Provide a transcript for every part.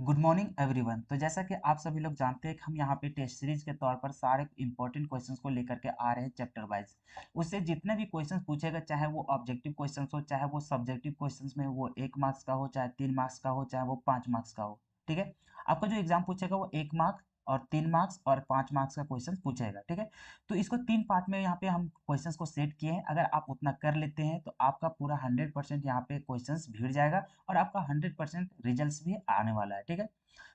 Good morning everyone. तो जैसा कि आप सभी लोग जानते हैं कि हम यहाँ पे टेस्ट सीरीज के तौर पर सारे इंपॉर्टेंट क्वेश्चंस को लेकर के आ रहे हैं चैप्टर वाइज। उससे जितने भी क्वेश्चंस पूछेगा, चाहे वो ऑब्जेक्टिव क्वेश्चंस हो, चाहे वो सब्जेक्टिव क्वेश्चंस में वो 1 मार्क्स का हो, चाहे 3 मार्क्स का हो, चाहे वो 5 मार्क्स का हो। ठीक है। आपका जो एग्जाम पूछेगा वो 1 मार्क और 3 मार्क्स और 5 मार्क्स का क्वेश्चन पूछेगा। ठीक है। तो इसको 3 पार्ट में यहाँ पे हम क्वेश्चंस को सेट किए हैं। अगर आप उतना कर लेते हैं तो आपका पूरा 100% यहाँ पे क्वेश्चंस भिड़ जाएगा और आपका 100% रिजल्ट्स भी आने वाला है। ठीक है।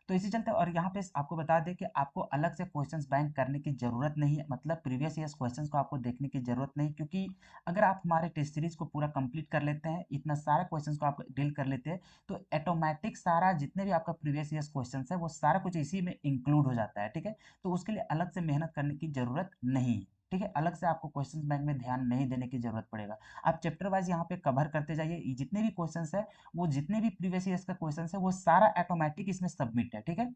तो इसी चलते और यहाँ पे आपको बता दें कि आपको अलग से क्वेश्चंस बैंक करने की ज़रूरत नहीं है, मतलब प्रीवियस ईयर्स क्वेश्चंस को आपको देखने की ज़रूरत नहीं, क्योंकि अगर आप हमारे टेस्ट सीरीज को पूरा कंप्लीट कर लेते हैं, इतना सारा क्वेश्चंस को आप डील कर लेते हैं, तो ऑटोमेटिक सारा जितने भी आपका प्रीवियस ईयर्स क्वेश्चंस है वो सारा कुछ इसी में इंक्लूड हो जाता है। ठीक है। तो उसके लिए अलग से मेहनत करने की ज़रूरत नहीं है। ठीक है। अलग से आपको क्वेश्चंस बैंक में ध्यान नहीं देने की ज़रूरत पड़ेगा। आप चैप्टर वाइज यहाँ पे कवर करते जाइए, जितने भी क्वेश्चंस है वो जितने भी प्रीवियस ईयर्स का क्वेश्चन है वो सारा ऑटोमेटिक इसमें सबमिट है। ठीक है।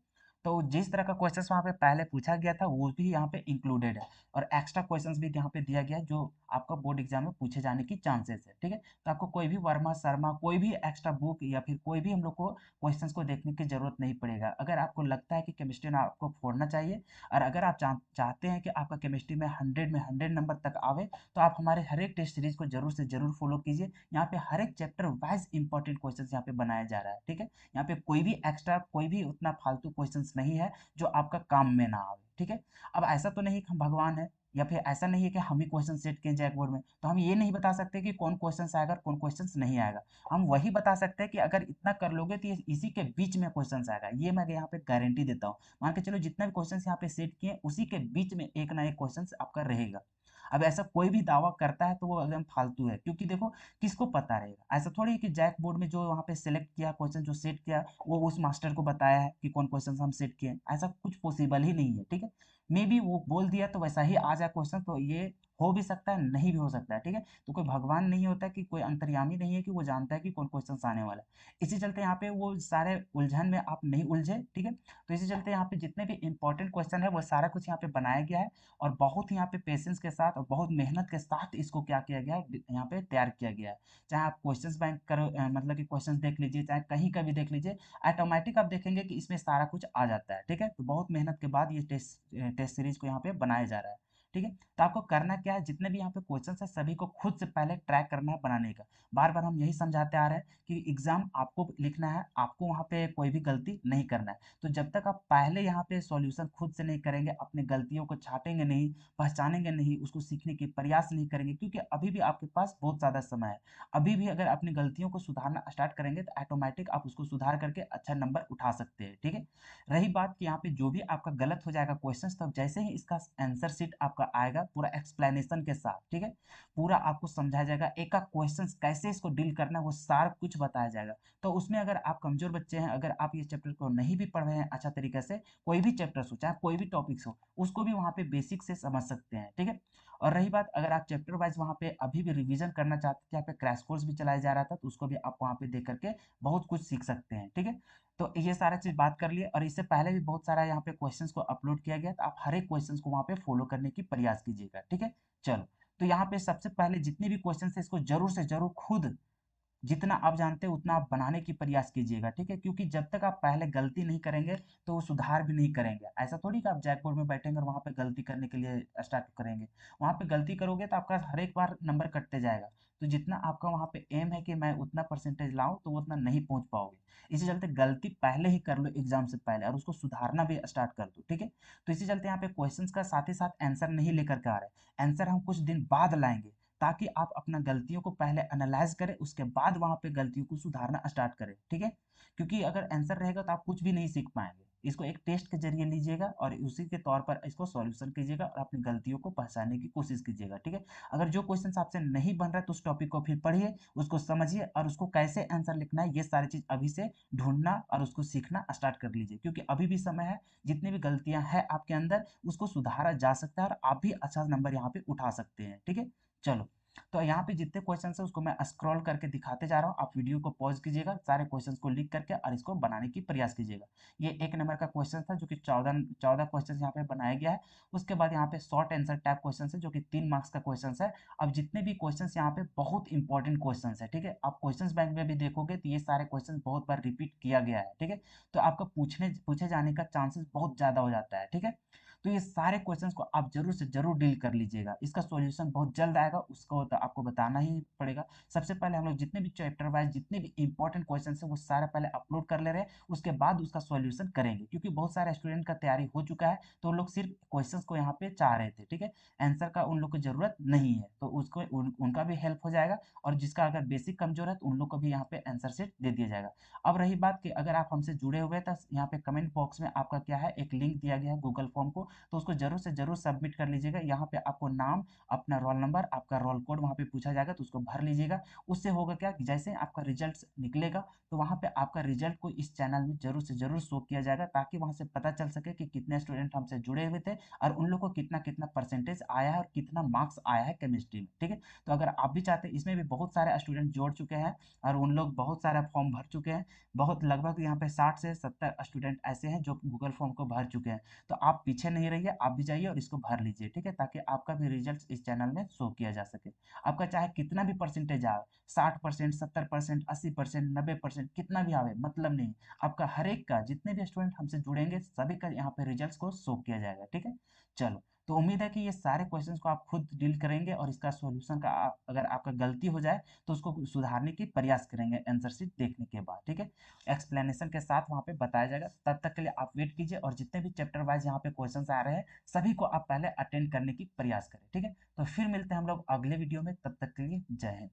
तो जिस तरह का क्वेश्चंस वहाँ पे पहले पूछा गया था वो भी यहाँ पे इंक्लूडेड है, और एक्स्ट्रा क्वेश्चंस भी यहाँ पे दिया गया है जो आपका बोर्ड एग्जाम में पूछे जाने की चांसेस है। ठीक है। तो आपको कोई भी वर्मा शर्मा कोई भी एक्स्ट्रा बुक या फिर कोई भी हम लोग को क्वेश्चंस को देखने की जरूरत नहीं पड़ेगा। अगर आपको लगता है कि केमिस्ट्री में आपको फोड़ना चाहिए, और अगर आप चाहते हैं कि आपका केमिस्ट्री में 100 नंबर तक आवे, तो आप हमारे हर एक टेस्ट सीरीज को जरूर से जरूर फॉलो कीजिए। यहाँ पे हर एक चैप्टर वाइज इंपॉर्टेंट क्वेश्चन यहाँ पे बनाया जा रहा है। ठीक है। यहाँ पे कोई भी एक्स्ट्रा कोई भी उतना फालतू क्वेश्चंस नहीं है जो आपका काम में ना आवे। ठीक है। अब ऐसा तो नहीं कि हम भगवान है, या फिर ऐसा नहीं है कि हम ही क्वेश्चन सेट किए जैक बोर्ड में, तो हम ये नहीं बता सकते कि कौन क्वेश्चन आएगा कौन क्वेश्चन नहीं आएगा। हम वही बता सकते हैं कि अगर इतना कर लोगे तो ये इसी के बीच में क्वेश्चन आएगा, ये मैं यहाँ पे गारंटी देता हूँ। मान के चलो जितना भी क्वेश्चन यहाँ पे सेट किए उसी के बीच में एक ना एक क्वेश्चन आपका रहेगा। अब ऐसा कोई भी दावा करता है तो वो एकदम फालतू है, क्योंकि देखो किसको पता रहेगा। ऐसा थोड़ी है कि जैक बोर्ड में जो वहाँ पे सिलेक्ट किया क्वेश्चन जो सेट किया वो उस मास्टर को बताया है कि कौन क्वेश्चन हम सेट किए, ऐसा कुछ पॉसिबल ही नहीं है। ठीक है। मे बी वो बोल दिया तो वैसा ही आ जाए क्वेश्चन, तो ये हो भी सकता है नहीं भी हो सकता है। ठीक है। तो कोई भगवान नहीं होता कि कोई अंतर्यामी नहीं है कि वो जानता है कि कौन क्वेश्चन आने वाला है। इसी चलते यहाँ पे वो सारे उलझन में आप नहीं उलझे। ठीक है। तो इसी चलते यहाँ पे जितने भी इंपॉर्टेंट क्वेश्चन है वो सारा कुछ यहाँ पे बनाया गया है, और बहुत ही यहाँ पे पेशेंस के साथ और बहुत मेहनत के साथ इसको क्या किया गया है, यहाँ पे तैयार किया गया है। चाहे आप क्वेश्चंस बैंक करो, मतलब कि क्वेश्चंस देख लीजिए, चाहे कहीं का भी देख लीजिए, ऑटोमेटिक आप देखेंगे कि इसमें सारा कुछ आ जाता है। ठीक है। तो बहुत मेहनत के बाद ये टेस्ट सीरीज को यहाँ पे बनाया जा रहा है। ठीक है। तो आपको करना क्या है, जितने भी यहाँ पे क्वेश्चन है सभी को खुद से पहले ट्रैक करना है बनाने का। बार बार हम यही समझाते आ रहे हैं कि एग्जाम आपको लिखना है, आपको वहाँ पे कोई भी गलती नहीं करना है। तो जब तक आप पहले यहाँ पे सॉल्यूशन खुद से नहीं करेंगे, अपनी गलतियों को छाटेंगे नहीं, पहचानेंगे नहीं, उसको सीखने की प्रयास नहीं करेंगे, क्योंकि अभी भी आपके पास बहुत ज़्यादा समय है। अभी भी अगर अपनी गलतियों को सुधारना स्टार्ट करेंगे तो ऑटोमेटिक आप उसको सुधार करके अच्छा नंबर उठा सकते हैं। ठीक है। रही बात कि यहाँ पे जो भी आपका गलत हो जाएगा क्वेश्चन, तब जैसे ही इसका आंसर शीट आपका आएगा पूरा एक्सप्लेनेशन के साथ, ठीक है, पूरा आपको समझाया जाएगा, एक एक क्वेश्चन कैसे इसको डील करना है वो सारा कुछ बताया जाएगा। तो उसमें अगर आप कमजोर बच्चे हैं, अगर आप ये चैप्टर को नहीं भी पढ़ रहे हैं अच्छा तरीके से, कोई भी चैप्टर हो चाहे कोई भी टॉपिक्स हो, उसको भी वहाँ पे बेसिक से समझ सकते हैं। ठीक है। और रही बात अगर आप चैप्टर वाइज वहाँ पे अभी भी रिवीजन करना चाहते हैं, यहाँ पे क्रैश कोर्स भी चलाया जा रहा था, तो उसको भी आप वहाँ पे देख करके बहुत कुछ सीख सकते हैं। ठीक है। तो ये सारा चीज बात कर लिए, और इससे पहले भी बहुत सारा यहाँ पे क्वेश्चंस को अपलोड किया गया, तो आप हर एक क्वेश्चंस को वहाँ पे फॉलो करने की प्रयास कीजिएगा। ठीक है। चलो। तो यहाँ पे सबसे पहले जितने भी क्वेश्चन है इसको जरूर से जरूर खुद जितना आप जानते हैं उतना आप बनाने की प्रयास कीजिएगा। ठीक है। क्योंकि जब तक आप पहले गलती नहीं करेंगे तो वो सुधार भी नहीं करेंगे। ऐसा थोड़ी कि आप जैक बोर्ड में बैठेंगे और वहाँ पे गलती करने के लिए स्टार्ट करेंगे। वहाँ पे गलती करोगे तो आपका हर एक बार नंबर कटते जाएगा। तो जितना आपका वहाँ पे एम है कि मैं उतना परसेंटेज लाऊं, तो वो उतना नहीं पहुंच पाओगे। इसी चलते गलती पहले ही कर लो एग्जाम से पहले, और उसको सुधारना भी स्टार्ट कर दो। ठीक है। तो इसी चलते यहाँ पे क्वेश्चन का साथ ही साथ आंसर नहीं लेकर के आ रहे, आंसर हम कुछ दिन बाद लाएंगे, ताकि आप अपना गलतियों को पहले एनालाइज करें, उसके बाद वहां पे गलतियों को सुधारना स्टार्ट करें। ठीक है। क्योंकि अगर आंसर रहेगा तो आप कुछ भी नहीं सीख पाएंगे। इसको एक टेस्ट के जरिए लीजिएगा और उसी के तौर पर इसको सॉल्यूशन कीजिएगा और अपनी गलतियों को पहचानने की कोशिश कीजिएगा। ठीक है। अगर जो क्वेश्चन आपसे नहीं बन रहा है तो उस टॉपिक को फिर पढ़िए, उसको समझिए, और उसको कैसे आंसर लिखना है ये सारी चीज अभी से ढूंढना और उसको सीखना स्टार्ट कर लीजिए, क्योंकि अभी भी समय है। जितनी भी गलतियां हैं आपके अंदर उसको सुधारा जा सकता है और आप भी अच्छा नंबर यहाँ पे उठा सकते हैं। ठीक है। चलो। तो यहाँ पे जितने क्वेश्चन है उसको मैं स्क्रॉल करके दिखाते जा रहा हूँ, आप वीडियो को पॉज कीजिएगा, सारे क्वेश्चन को लिख करके और इसको बनाने की प्रयास कीजिएगा। ये 1 नंबर का क्वेश्चन था जो कि 14 क्वेश्चन यहाँ पे बनाया गया है। उसके बाद यहाँ पे शॉर्ट आंसर टाइप क्वेश्चन है जो कि 3 मार्क्स का क्वेश्चन है। अब जितने भी क्वेश्चन यहाँ पे बहुत इंपॉर्टेंट क्वेश्चन है, ठीक है, आप क्वेश्चन बैंक में भी देखोगे तो ये सारे क्वेश्चन बहुत बार रिपीट किया गया है, ठीक है, तो आपका पूछे जाने का चांसेस बहुत ज्यादा हो जाता है, ठीक है। तो ये सारे क्वेश्चंस को आप जरूर से जरूर डील कर लीजिएगा, इसका सॉल्यूशन बहुत जल्द आएगा, उसको तो आपको बताना ही पड़ेगा। सबसे पहले हम लोग जितने भी चैप्टर वाइज जितने भी इंपॉर्टेंट क्वेश्चन है वो सारे पहले अपलोड कर ले रहे हैं, उसके बाद उसका सॉल्यूशन करेंगे, क्योंकि बहुत सारे स्टूडेंट का तैयारी हो चुका है, तो वो लोग सिर्फ क्वेश्चन को यहाँ पे चाह रहे थे, ठीक है, आंसर का उन लोग को जरूरत नहीं है, तो उसको उनका भी हेल्प हो जाएगा, और जिसका अगर बेसिक कमजोर है तो उन लोग को भी यहाँ पे आंसर शीट दे दिया जाएगा। अब रही बात कि अगर आप हमसे जुड़े हुए हैं तो यहाँ पे कमेंट बॉक्स में आपका क्या है, एक लिंक दिया गया है गूगल फॉर्म को, तो उसको जरूर से जरूर सबमिट कर लीजिएगा। यहाँ पे आपको नाम, अपना रोल नंबर, आपका रोल कोड वहाँ पे पूछा जाएगा, तो उसको भर लीजिएगा। उससे होगा क्या कि जैसे आपका रिजल्ट निकलेगा तो वहाँ पे आपका रिजल्ट को इस चैनल में जरूर से जरूर शो किया जाएगा, ताकि वहाँ से पता चल सके कि कितने स्टूडेंट हमसे जुड़े हुए थे और उन लोग को कितना कितना परसेंटेज आया है और कितना मार्क्स आया है केमिस्ट्री में, ठीक है। तो अगर आप भी चाहते हैं, इसमें भी बहुत सारे स्टूडेंट जोड़ चुके हैं और उन लोग बहुत सारा फॉर्म भर चुके हैं, बहुत लगभग यहाँ पे 60 से 70 स्टूडेंट ऐसे हैं जो गूगल फॉर्म को भर चुके हैं। तो आप पीछे नहीं रहिए, आप भी जाइए और इसको भर लीजिए, ठीक है, ताकि आपका भी रिजल्ट इस चैनल में शो किया जा सके। आपका चाहे कितना भी परसेंटेज आए, 60%, 70%, 80%, 90%, कितना भी आवे मतलब नहीं, आपका हर एक का, जितने भी स्टूडेंट हमसे जुड़ेंगे सभी का यहाँ पे रिजल्ट को शो किया जाएगा, ठीक है। चलो, तो उम्मीद है कि ये सारे क्वेश्चंस को आप खुद डील करेंगे और इसका सॉल्यूशन का अगर आपका गलती हो जाए तो उसको सुधारने की प्रयास करेंगे आंसर शीट देखने के बाद, ठीक है। एक्सप्लेनेशन के साथ वहाँ पे बताया जाएगा, तब तक के लिए आप वेट कीजिए और जितने भी चैप्टर वाइज यहाँ पे क्वेश्चंस आ रहे हैं सभी को आप पहले अटेंड करने की प्रयास करें, ठीक है। तो फिर मिलते हैं हम लोग अगले वीडियो में, तब तक के लिए जय हिंद।